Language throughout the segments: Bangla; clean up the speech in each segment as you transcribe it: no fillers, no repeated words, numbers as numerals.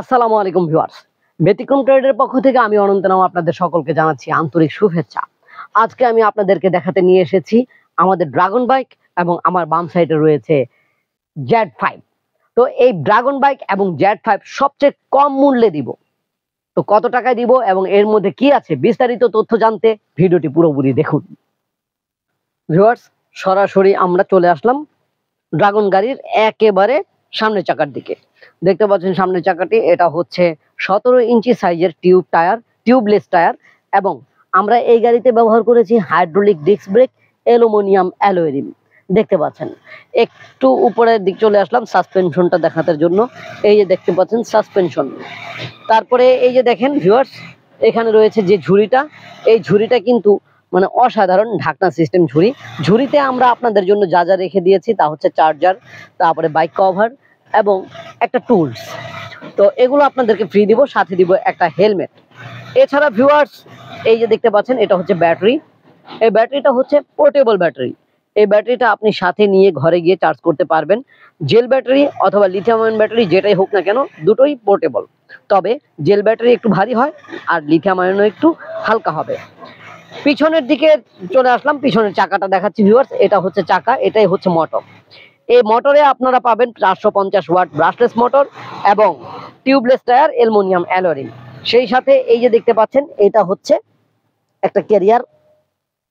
আসসালামু আলাইকুম ভিউয়ার্স, ব্যতিক্রম ট্রেডের পক্ষ থেকে আমি অনন্ত নাম আপনাদের সকলকে জানাচ্ছি আন্তরিক শুভেচ্ছা। আজকে আমি আপনাদেরকে দেখাতে নিয়ে এসেছি আমাদের ড্রাগন বাইক এবং আমার বাম সাইডে রয়েছে Z5। তো এই ড্রাগন বাইক এবং Z5 সবচেয়ে কম মূল্যে দিব। তো কত টাকায় দিব এবং এর মধ্যে কি আছে বিস্তারিত তথ্য জানতে ভিডিওটি পুরোপুরি দেখুন। ভিউয়ার্স, সরাসরি আমরা চলে আসলাম ড্রাগন গাড়ির একেবারে সামনের চাকার দিকে। দেখতে পাচ্ছেন সামনের চাকাটি, এটা হচ্ছে 17 ইঞ্চি সাইজের টিউবলেস টায়ার এবং আমরা এই গাড়িতে ব্যবহার করেছি hydraulic disc brake, aluminium alloy rim. দেখতে পাচ্ছেন একটু উপরের দিক চলে আসলাম সাসপেনশনটা দেখানোর জন্য। এই যে দেখতে পাচ্ছেন সাসপেনশন। তারপরে এই যে দেখেন ভিউয়ার্স, এখানে রয়েছে যে ঝুড়িটা, এই ঝুড়িটা কিন্তু মানে অসাধারণ ঢাকনা সিস্টেম ঝুড়ি। ঝুড়িতে আমরা আপনাদের জন্য যা যা রেখে দিয়েছি তা হচ্ছে চার্জার, তারপরে বাইক কভার এবং একটা টুলস। তো এগুলো আপনাদেরকে ফ্রি দিব, সাথে দিব একটা হেলমেট। এছাড়া ভিউয়ার্স, এই যে দেখতে পাচ্ছেন এটা হচ্ছে ব্যাটারি। এই ব্যাটারিটা হচ্ছে পোর্টেবল ব্যাটারি। এই ব্যাটারিটা আপনি সাথে নিয়ে ঘরে গিয়ে চার্জ করতে পারবেন। জেল ব্যাটারি অথবা লিথিয়াম আয়ন ব্যাটারি যেটাই হোক না কেন, দুটোই পোর্টেবল। তবে জেল ব্যাটারি একটু ভারী হয় আর লিথিয়াম আয়নও একটু হালকা হবে। পিছনের দিকে চলে আসলাম, পিছনের চাকাটা দেখাচ্ছি ভিউয়ার্স। এটা হচ্ছে চাকা, এটাই হচ্ছে মোটর। এই মোটরে আপনারা পাবেন 450 ওয়াট ব্রাশলেস মোটর এবং tubeless tyre, aluminium alloy rim. সেই সাথে এই যে দেখতে পাচ্ছেন এটা হচ্ছে একটা ক্যারিয়ার।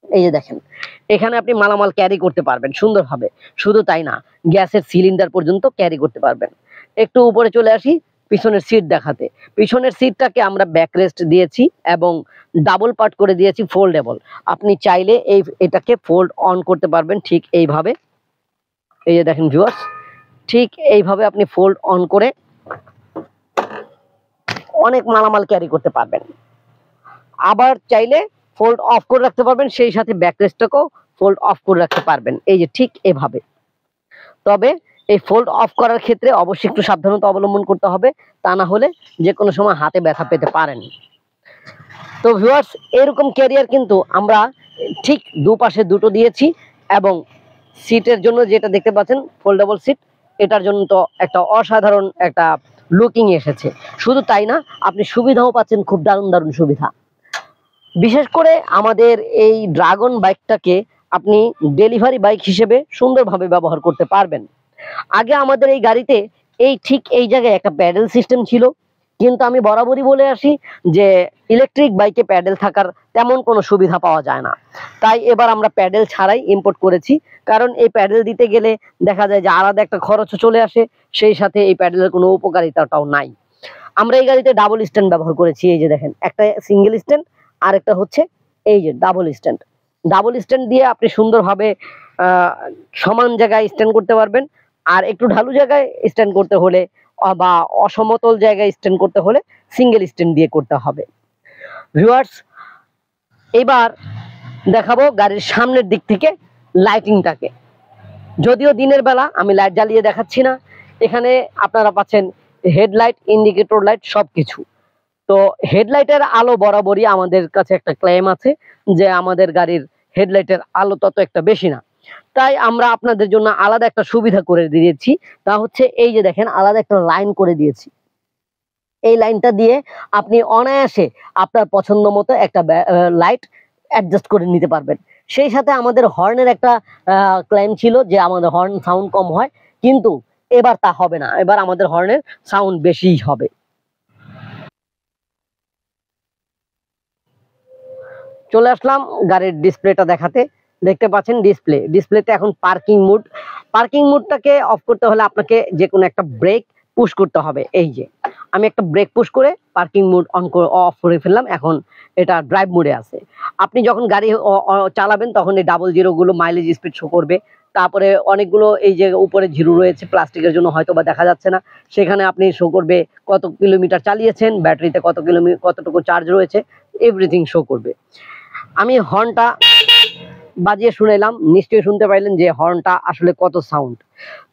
এই যে দেখেন, এখানে আপনি মালামাল ক্যারি করতে পারবেন সুন্দরভাবে। শুধু তাই না, গ্যাসের সিলিন্ডার পর্যন্ত ক্যারি করতে পারবেন। একটু উপরে চলে আসি পিছনের সিট দেখাতে। পিছনের সিটটাকে আমরা ব্যাকরেস্ট দিয়েছি এবং ডাবল পার্ট করে দিয়েছি ফোল্ডেবল। আপনি চাইলে এটাকে ফোল্ড অন করতে পারবেন ঠিক এইভাবে। এই যে দেখেন ভিউয়ার্স, ঠিক এইভাবে আপনি ফোল্ড অন করে অনেক মালামাল ক্যারি করতে পারবেন। আবার চাইলে ফোল্ড অফ করে রাখতে পারবেন, সেই সাথে ব্যাকরেস্টটাকেও ফোল্ড অফ করে রাখতে পারবেন। এই যে ঠিক এভাবে। তবে এই ফোল্ড অফ করার ক্ষেত্রে অবশ্যই একটু সাবধানতা অবলম্বন করতে হবে, তা না হলে যে কোনো সময় হাতে ব্যথা পেতে পারেন। তো ভিউয়ার্স, এরকম ক্যারিয়ার কিন্তু আমরা ঠিক দুপাশে দুটো দিয়েছি এবং সিটের জন্য যেটা দেখতে পাচ্ছেন ফোল্ডেবল সিট, এটার জন্য তো একটা অসাধারণ একটা লুকিং এসেছে। শুধু তাই না, আপনি সুবিধাও পাচ্ছেন, খুব দারুণ দারুণ সুবিধা। বিশেষ করে আমাদের এই ড্রাগন বাইকটাকে আপনি ডেলিভারি বাইক হিসেবে সুন্দরভাবে ব্যবহার করতে পারবেন। আগে আমাদের এই গাড়িতে ঠিক এই জায়গায় একটা প্যাডেল সিস্টেম ছিল, কিন্তু আমি বরাবরই বলে আসি যে ইলেকট্রিক বাইকে প্যাডেল থাকার তেমন কোনো সুবিধা পাওয়া যায় না। তাই এবার আমরা প্যাডেল ছাড়াই ইম্পোর্ট করেছি, কারণ এই প্যাডেল দিতে গেলে দেখা যায় যে আলাদা একটা খরচও চলে আসে, সেই সাথে এই প্যাডেলের কোনো উপকারিতাটাও নাই। আমরা এই গাড়িতে ডাবল স্ট্যান্ড ব্যবহার করেছি। এই যে দেখেন, একটা সিঙ্গেল স্ট্যান্ড আর একটা হচ্ছে এই যে ডাবল স্ট্যান্ড। ডাবল স্ট্যান্ড দিয়ে আপনি সুন্দরভাবে সমান জায়গায় স্ট্যান্ড করতে পারবেন। আর একটু ঢালু জায়গায় স্ট্যান্ড করতে হলে বা অসমতল জায়গায় স্ট্যান্ড করতে হলে সিঙ্গেল স্ট্যান্ড দিয়ে করতে হবে। ভিউয়ার্স, এবার দেখাবো গাড়ির সামনের দিক থেকে লাইটিংটাকে। যদিও দিনের বেলা আমি লাইট জ্বালিয়ে দেখাচ্ছি না, এখানে আপনারা পাচ্ছেন হেডলাইট, ইন্ডিকেটর লাইট সবকিছু। তো হেডলাইটের আলো বরাবরই আমাদের কাছে একটা ক্লেম আছে যে আমাদের গাড়ির হেডলাইটের আলো তত একটা বেশি না। তাই আমরা আপনাদের জন্য আলাদা একটা সুবিধা করে দিয়েছি, তা হচ্ছে এই যে দেখেন আলাদা একটা লাইন করে দিয়েছি। এই লাইনটা দিয়ে আপনি অনায়াসে আপনার পছন্দ মতো একটা লাইট অ্যাডজাস্ট করে নিতে পারবেন। সেই সাথে আমাদের হর্নের একটা ক্লেম ছিল যে আমাদের হর্ন সাউন্ড কম হয়, কিন্তু এবার তা হবে না, এবার আমাদের হর্নের সাউন্ড বেশিই হবে। চলে আসলাম গাড়ির ডিসপ্লেটা দেখাতে। দেখতে পাচ্ছেন ডিসপ্লেতে এখন পার্কিং মুডটাকে অফ করতে হলে আপনাকে যে কোনো একটা ব্রেক পুশ করতে হবে। এই যে আমি একটা ব্রেক পুশ করে পার্কিং মুড অফ করে ফেললাম, এখন এটা ড্রাইভ মোডে আছে। আপনি যখন গাড়ি চালাবেন তখন এই 00 গুলো মাইলেজ স্পিড শো করবে। তারপরে অনেকগুলো এই যে উপরে জিরো রয়েছে, প্লাস্টিকের জন্য হয়তো বা দেখা যাচ্ছে না, সেখানে আপনি শো করবে কত কিলোমিটার চালিয়েছেন, ব্যাটারিতে কতটুকু চার্জ রয়েছে, এভরিথিং শো করবে। আমি হর্নটা বাজিয়ে শুনেলাম, নিশ্চয়ই শুনতে পাইলেন যে হর্নটা আসলে কত সাউন্ড।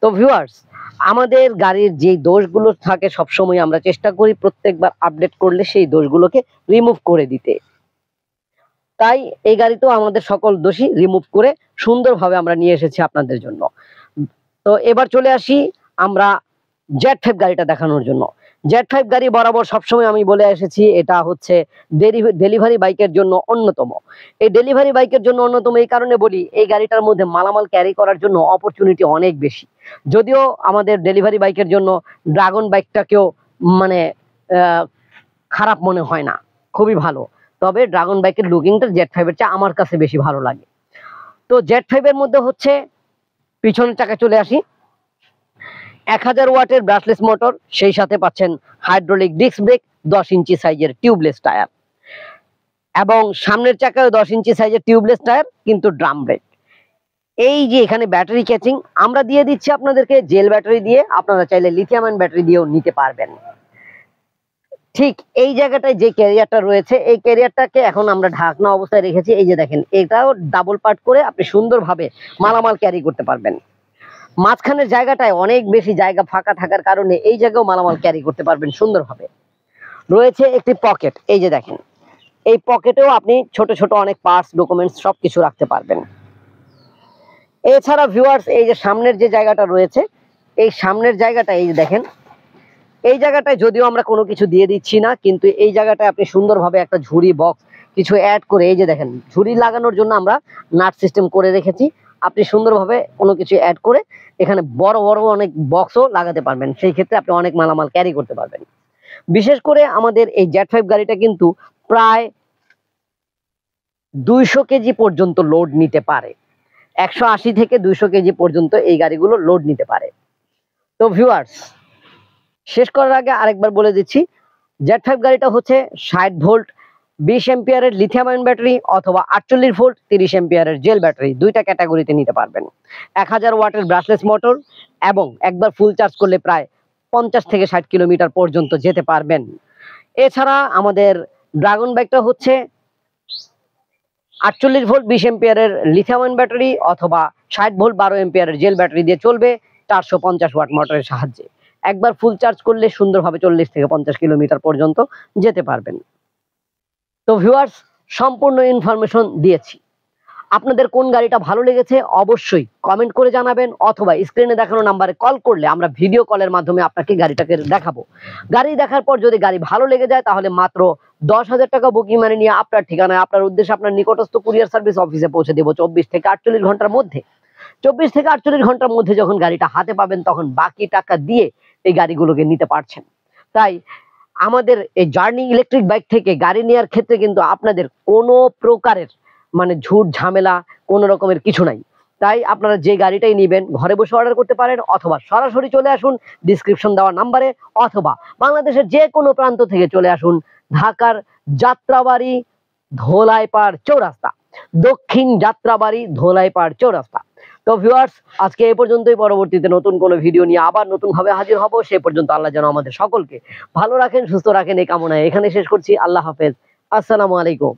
তো ভিউয়ার্স, আমাদের গাড়ির যে দোষগুলো থাকে সবসময় আমরা চেষ্টা করি প্রত্যেকবার আপডেট করলে সেই দোষগুলোকে রিমুভ করে দিতে। তাই এই গাড়িতেও আমাদের সকল দোষই রিমুভ করে সুন্দরভাবে আমরা নিয়ে এসেছি আপনাদের জন্য। তো এবার চলে আসি আমরা Z5 গাড়িটা দেখানোর জন্য। Z5 গাড়ি বরাবর সবসময় আমি বলে এসেছি এটা হচ্ছে ডেলিভারি বাইকের জন্য অন্যতম। এই ডেলিভারি বাইকের জন্য অন্যতম এই কারণে বলি, এই গাড়িটার মধ্যে মালামাল ক্যারি করার জন্য অপরচুনিটি অনেক বেশি। যদিও আমাদের ডেলিভারি বাইকের জন্য ড্রাগন বাইকটাকেও মানে খারাপ মনে হয় না, খুবই ভালো। তবে ড্রাগন বাইকের লুকিংটা Z5 এর চেয়ে আমার কাছে বেশি ভালো লাগে। তো Z5 এর মধ্যে হচ্ছে পিছনের চাকা চলে আসি, 1000 ওয়াটের ব্রাশলেস মোটর, সেই সাথে পাচ্ছেন হাইড্রোলিক ডিস্ক ব্রেক, 10 ইঞ্চি সাইজের টিউবলেস টায়ার, এবং সামনের চাকায় 10 ইঞ্চি সাইজের টিউবলেস টায়ার কিন্তু ড্রাম ব্রেক। এই যে এখানে ব্যাটারি ক্যাচিং আমরা দিয়ে দিচ্ছি আপনাদেরকে জেল ব্যাটারি দিয়ে, আপনারা চাইলে লিথিয়াম আয়ন ব্যাটারি দিয়েও নিতে পারবেন। ঠিক এই জায়গাটায় যে ক্যারিয়ারটা রয়েছে, এই ক্যারিয়ারটাকে এখন আমরা ঢাকনা অবস্থায় রেখেছি। এই যে দেখেন, এটাও ডাবল পার্ট করে আপনি সুন্দরভাবে মালামাল ক্যারি করতে পারবেন। মাঝখানের জায়গাটায় অনেক বেশি জায়গা ফাঁকা থাকার কারণে এই জায়গাও মালামাল ক্যারি করতে পারবেন সুন্দরভাবে। রয়েছে একটি পকেট, এই যে দেখেন, এই পকেটেও আপনি ছোট ছোট অনেক পার্টস, ডকুমেন্টস সবকিছু রাখতে পারবেন। এছাড়া ভিউয়ার্স, এই যে সামনের যে জায়গাটা রয়েছে, এই সামনের জায়গাটা এই যে দেখেন, এই জায়গাটায় যদিও আমরা কোনো কিছু দিয়ে দিচ্ছি না, কিন্তু এই জায়গাটায় আপনি সুন্দরভাবে একটা ঝুড়ি বক্স কিছু অ্যাড করে, এই যে দেখেন ঝুড়ি লাগানোর জন্য আমরা নাট সিস্টেম করে রেখেছি। আপনি সুন্দরভাবে কোনো কিছু অ্যাড করে এখানে বড় বড় অনেক বক্সও লাগাতে পারবেন, সেই ক্ষেত্রে আপনি অনেক মালামাল ক্যারি করতে পারবেন। বিশেষ করে আমাদের এই Z5 গাড়িটা কিন্তু প্রায় 200 কেজি পর্যন্ত লোড নিতে পারে, 180 থেকে 200 কেজি পর্যন্ত এই গাড়িগুলো লোড নিতে পারে। তো ভিউয়ার্স, শেষ করার আগে আরেকবার বলে দিচ্ছি, Z5 গাড়িটা হচ্ছে 60 ভোল্ট 20 এম্পিয়ারের লিথিয়াম আয়ন ব্যাটারি অথবা 48 ভোল্ট 30 এম্পিয়ারের জেল ব্যাটারি, দুইটা ক্যাটাগরিতে নিতে পারবেন। 1000 ওয়াটের ব্রাশলেস মোটর এবং একবার ফুল চার্জ করলে প্রায় 50 থেকে 60 কিলোমিটার পর্যন্ত যেতে পারবেন। এছাড়া আমাদের ড্রাগন বাইকটা হচ্ছে 48 ভোল্ট 20 এম্পিয়ারের লিথিয়াম আয়ন ব্যাটারি অথবা 60 ভোল্ট 12 এম্পিয়ারের জেল ব্যাটারি দিয়ে চলবে 450 ওয়াট মোটরের সাহায্যে। একবার ফুল চার্জ করলে সুন্দরভাবে 40 থেকে 50 কিলোমিটার পর্যন্ত যেতে পারবেন। তো ভিউয়ার্স, সম্পূর্ণ ইনফরমেশন দিয়েছি। আপনাদের কোন গাড়িটা ভালো লেগেছে অবশ্যই কমেন্ট করে জানাবেন, অথবা স্ক্রিনে দেখানো নাম্বারে কল করলে আমরা ভিডিও কলের মাধ্যমে আপনাকে গাড়িটাকে দেখাবো। গাড়ি দেখার পর যদি গাড়ি ভালো লেগে যায় তাহলে মাত্র 10,000 টাকা বুকিং মানি নিয়ে আপনার ঠিকানায়, আপনার উদ্দেশ্যে, আপনার নিকটস্থ কুরিয়ার সার্ভিস অফিসে পৌঁছে দেবো 24 থেকে 48 ঘন্টার মধ্যে। 24 থেকে 48 ঘন্টার মধ্যে যখন গাড়িটা হাতে পাবেন তখন বাকি টাকা দিয়ে এই গাড়িগুলোকে নিতে পারছেন। তাই আমাদের এই জার্নি ইলেকট্রিক বাইক থেকে গাড়ি নেওয়ার ক্ষেত্রে কিন্তু আপনাদের কোনো প্রকারের মানে ঝুট ঝামেলা কোনো রকমের কিছু নাই। তাই আপনারা যে গাড়িটাই নেবেন ঘরে বসে অর্ডার করতে পারেন, অথবা সরাসরি চলে আসুন ডিসক্রিপশন দেওয়া নাম্বারে, অথবা বাংলাদেশের যে কোনো প্রান্ত থেকে চলে আসুন ঢাকার যাত্রাবাড়ি ধোলাইপাড় চৌরাস্তা, দক্ষিণ যাত্রাবাড়ি ধোলাইপাড় চৌরাস্তা। তো ভিউয়ার্স, আজকে এই পর্যন্তই। পরবর্তীতে নতুন কোনো ভিডিও নিয়ে আবার নতুন ভাবে হাজির হব। সে পর্যন্ত আল্লাহ যেন আমাদের সকলকে ভালো রাখেন, সুস্থ রাখেন, এই কামনায় এখানে শেষ করছি। আল্লাহ হাফেজ, আসসালামু আলাইকুম।